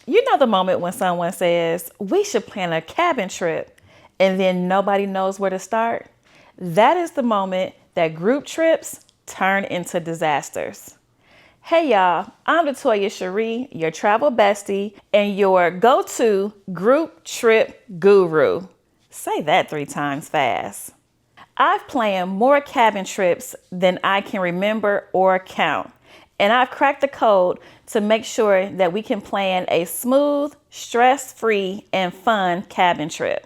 You know the moment when someone says, we should plan a cabin trip, and then nobody knows where to start? That is the moment that group trips turn into disasters. Hey y'all, I'm Latoya Cherie, your travel bestie and your go-to group trip guru. Say that 3 times fast. I've planned more cabin trips than I can remember or count. And I've cracked the code to make sure that we can plan a smooth, stress-free, and fun cabin trip.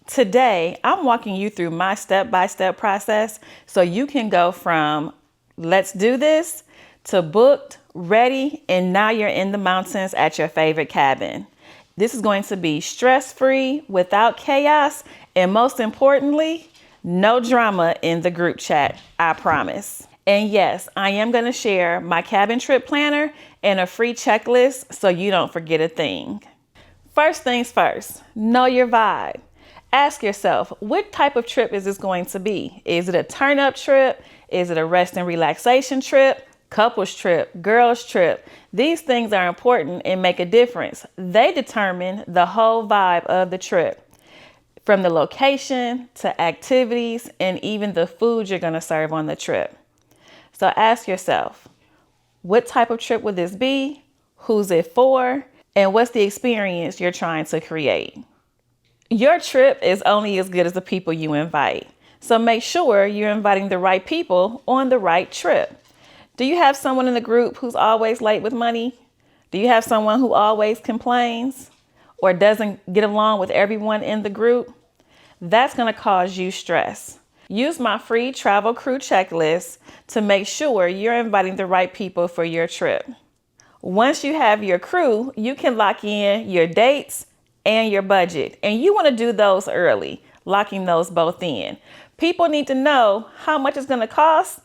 Today, I'm walking you through my step-by-step process so you can go from let's do this to booked, ready, and now you're in the mountains at your favorite cabin. This is going to be stress-free, without chaos, and most importantly, no drama in the group chat, I promise. And yes, I am going to share my cabin trip planner and a free checklist so you don't forget a thing. First things first, know your vibe. Ask yourself, what type of trip is this going to be? Is it a turn-up trip? Is it a rest and relaxation trip? Couples trip? Girls trip? These things are important and make a difference. They determine the whole vibe of the trip. From the location to activities and even the food you're going to serve on the trip. So ask yourself, what type of trip would this be? Who's it for? And what's the experience you're trying to create? Your trip is only as good as the people you invite. So make sure you're inviting the right people on the right trip. Do you have someone in the group who's always late with money? Do you have someone who always complains or doesn't get along with everyone in the group? That's going to cause you stress. Use my free travel crew checklist to make sure you're inviting the right people for your trip. Once you have your crew, you can lock in your dates and your budget. And you want to do those early, locking those both in. People need to know how much it's going to cost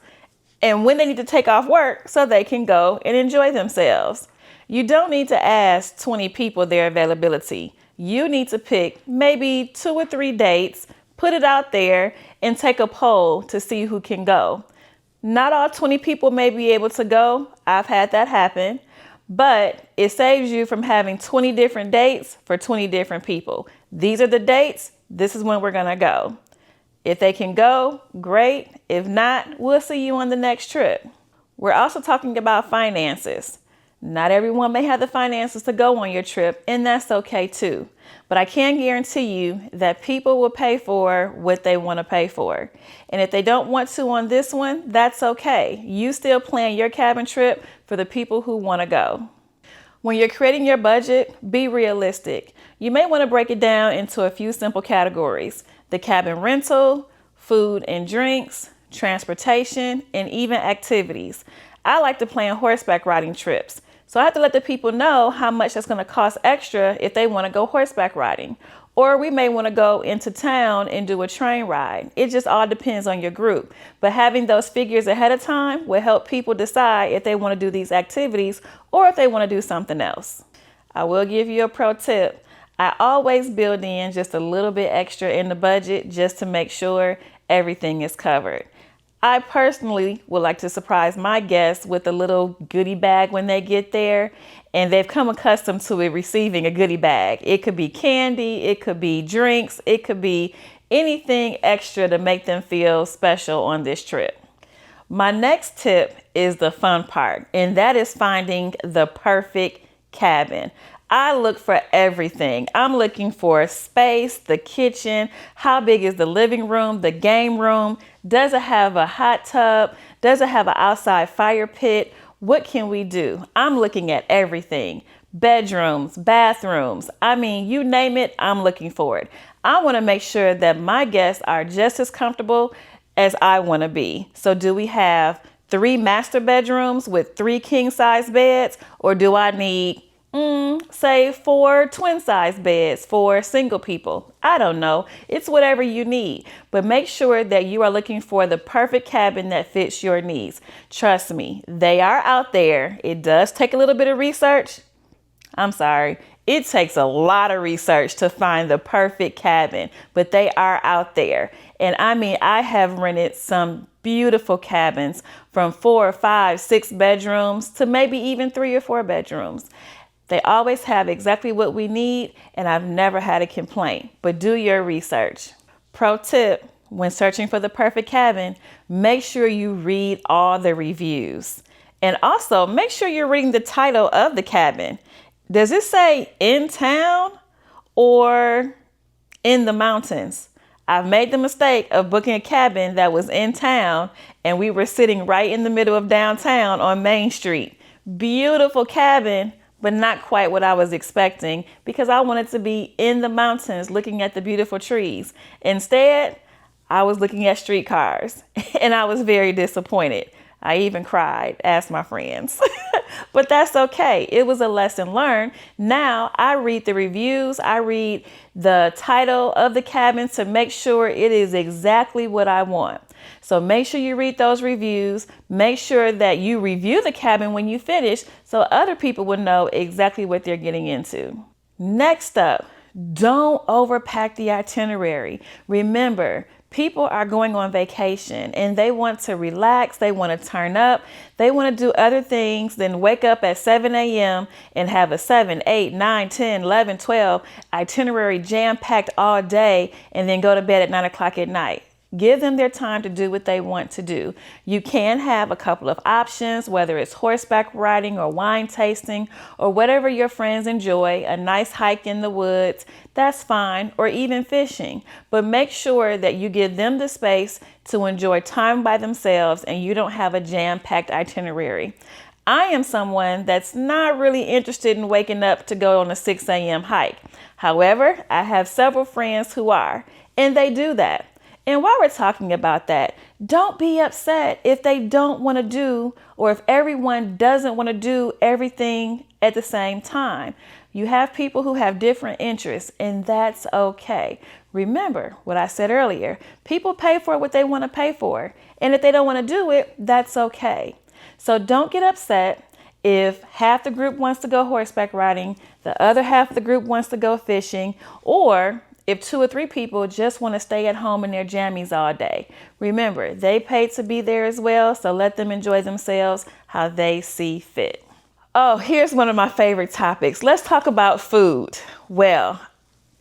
and when they need to take off work so they can go and enjoy themselves. You don't need to ask 20 people their availability. You need to pick maybe 2 or 3 dates, put it out there, and take a poll to see who can go. Not all 20 people may be able to go. I've had that happen. But it saves you from having 20 different dates for 20 different people. These are the dates. This is when we're going to go. If they can go, great. If not, we'll see you on the next trip. We're also talking about finances. Not everyone may have the finances to go on your trip, and that's okay too. But I can guarantee you that people will pay for what they want to pay for. And if they don't want to on this one, that's okay. You still plan your cabin trip for the people who want to go. When you're creating your budget, be realistic. You may want to break it down into a few simple categories: the cabin rental, food and drinks, transportation, and even activities. I like to plan horseback riding trips. So I have to let the people know how much that's going to cost extra if they want to go horseback riding. Or we may want to go into town and do a train ride. It just all depends on your group. But having those figures ahead of time will help people decide if they want to do these activities or if they want to do something else. I will give you a pro tip. I always build in just a little bit extra in the budget just to make sure everything is covered. I personally would like to surprise my guests with a little goodie bag when they get there, and they've come accustomed to it receiving a goodie bag. It could be candy, it could be drinks, it could be anything extra to make them feel special on this trip. My next tip is the fun part, and that is finding the perfect cabin. I look for everything. I'm looking for space, the kitchen, how big is the living room, the game room, does it have a hot tub, does it have an outside fire pit, what can we do? I'm looking at everything. Bedrooms, bathrooms, I mean, you name it, I'm looking for it. I want to make sure that my guests are just as comfortable as I want to be. So do we have 3 master bedrooms with 3 king size beds, or do I need say 4 twin size beds for single people? I don't know. It's whatever you need. But make sure that you are looking for the perfect cabin that fits your needs. Trust me, they are out there. It does take a little bit of research. I'm sorry. It takes a lot of research to find the perfect cabin, but they are out there. And I mean, I have rented some beautiful cabins from 4, 5, 6 bedrooms to maybe even 3 or 4 bedrooms. They always have exactly what we need, and I've never had a complaint. But do your research. Pro tip, when searching for the perfect cabin, make sure you read all the reviews. And also make sure you're reading the title of the cabin. Does it say in town or in the mountains? I've made the mistake of booking a cabin that was in town, and we were sitting right in the middle of downtown on Main Street. Beautiful cabin, but not quite what I was expecting because I wanted to be in the mountains looking at the beautiful trees. Instead, I was looking at streetcars and I was very disappointed. I even cried, asked my friends. But that's okay. It was a lesson learned. Now I read the reviews. I read the title of the cabin to make sure it is exactly what I want. So make sure you read those reviews. Make sure that you review the cabin when you finish so other people will know exactly what they're getting into. Next up, don't overpack the itinerary. Remember, people are going on vacation and they want to relax. They want to turn up. They want to do other things than wake up at 7 a.m. and have a 7, 8, 9, 10, 11, 12 itinerary jam-packed all day and then go to bed at 9 o'clock at night. Give them their time to do what they want to do. You can have a couple of options, whether it's horseback riding or wine tasting or whatever your friends enjoy, a nice hike in the woods, that's fine, or even fishing. But make sure that you give them the space to enjoy time by themselves and you don't have a jam-packed itinerary. I am someone that's not really interested in waking up to go on a 6 a.m. hike. However, I have several friends who are, and they do that. And while we're talking about that, don't be upset if they don't want to do, or if everyone doesn't want to do everything at the same time. You have people who have different interests, and that's okay. Remember what I said earlier, people pay for what they want to pay for. And if they don't want to do it, that's okay. So don't get upset if half the group wants to go horseback riding, the other half of the group wants to go fishing, or if 2 or 3 people just want to stay at home in their jammies all day. Remember, they paid to be there as well, so let them enjoy themselves how they see fit. Oh, here's one of my favorite topics. Let's talk about food. Well,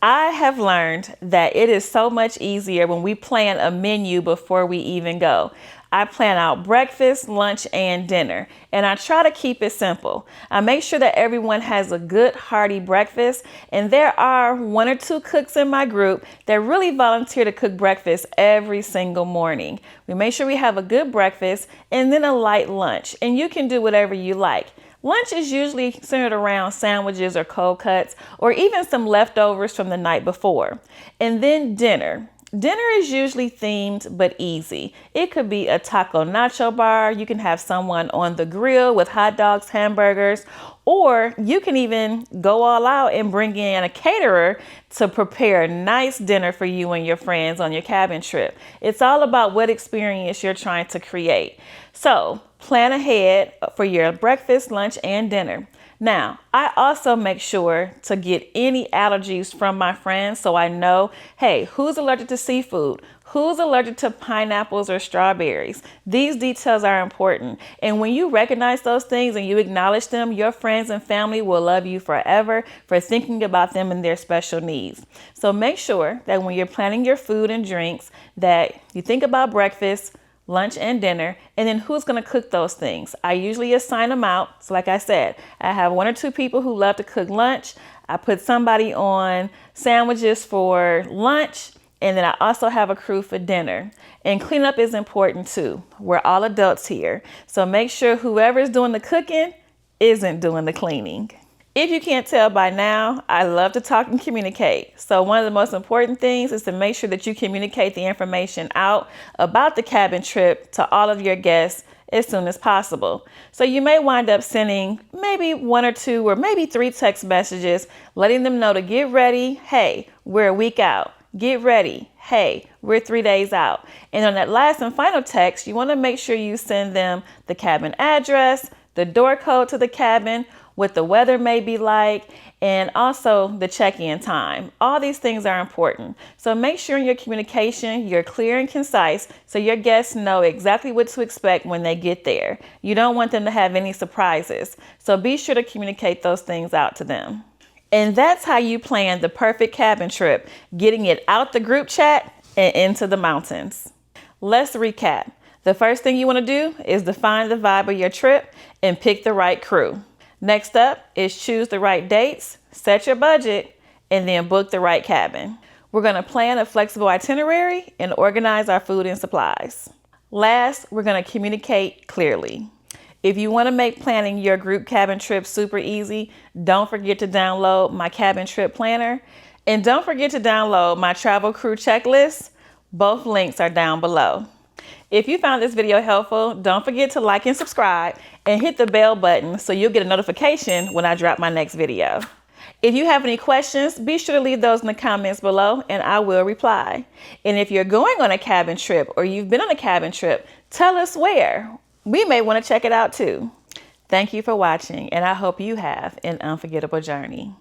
I have learned that it is so much easier when we plan a menu before we even go. I plan out breakfast, lunch, and dinner, and I try to keep it simple. I make sure that everyone has a good, hearty breakfast, and there are 1 or 2 cooks in my group that really volunteer to cook breakfast every single morning. We make sure we have a good breakfast and then a light lunch, and you can do whatever you like. Lunch is usually centered around sandwiches or cold cuts, or even some leftovers from the night before. And then dinner. Dinner is usually themed but easy. It could be a taco nacho bar. You can have someone on the grill with hot dogs, hamburgers, or you can even go all out and bring in a caterer to prepare a nice dinner for you and your friends on your cabin trip. It's all about what experience you're trying to create. So plan ahead for your breakfast, lunch, and dinner. Now, I also make sure to get any allergies from my friends so I know, hey, who's allergic to seafood? Who's allergic to pineapples or strawberries? These details are important. And when you recognize those things and you acknowledge them, your friends and family will love you forever for thinking about them and their special needs. So make sure that when you're planning your food and drinks, that you think about breakfast, lunch, and dinner, and then who's going to cook those things. I usually assign them out. So like I said, I have 1 or 2 people who love to cook lunch. I put somebody on sandwiches for lunch, and then I also have a crew for dinner. And cleanup is important too. We're all adults here. So make sure whoever's doing the cooking isn't doing the cleaning. If you can't tell by now, I love to talk and communicate. So one of the most important things is to make sure that you communicate the information out about the cabin trip to all of your guests as soon as possible. So you may wind up sending maybe 1 or 2 or maybe 3 text messages, letting them know to get ready. Hey, we're a week out. Get ready. Hey, we're 3 days out. And on that last and final text, you want to make sure you send them the cabin address, the door code to the cabin, what the weather may be like, and also the check-in time. All these things are important. So make sure in your communication, you're clear and concise so your guests know exactly what to expect when they get there. You don't want them to have any surprises. So be sure to communicate those things out to them. And that's how you plan the perfect cabin trip, getting it out the group chat and into the mountains. Let's recap. The first thing you want to do is define the vibe of your trip and pick the right crew. Next up is choose the right dates, set your budget, and then book the right cabin. We're going to plan a flexible itinerary and organize our food and supplies. Last, we're going to communicate clearly. If you want to make planning your group cabin trip super easy, don't forget to download my cabin trip planner. And don't forget to download my travel crew checklist. Both links are down below. If you found this video helpful, don't forget to like and subscribe and hit the bell button so you'll get a notification when I drop my next video. If you have any questions, be sure to leave those in the comments below and I will reply. And if you're going on a cabin trip or you've been on a cabin trip, tell us where. We may want to check it out too. Thank you for watching, and I hope you have an unforgettable journey.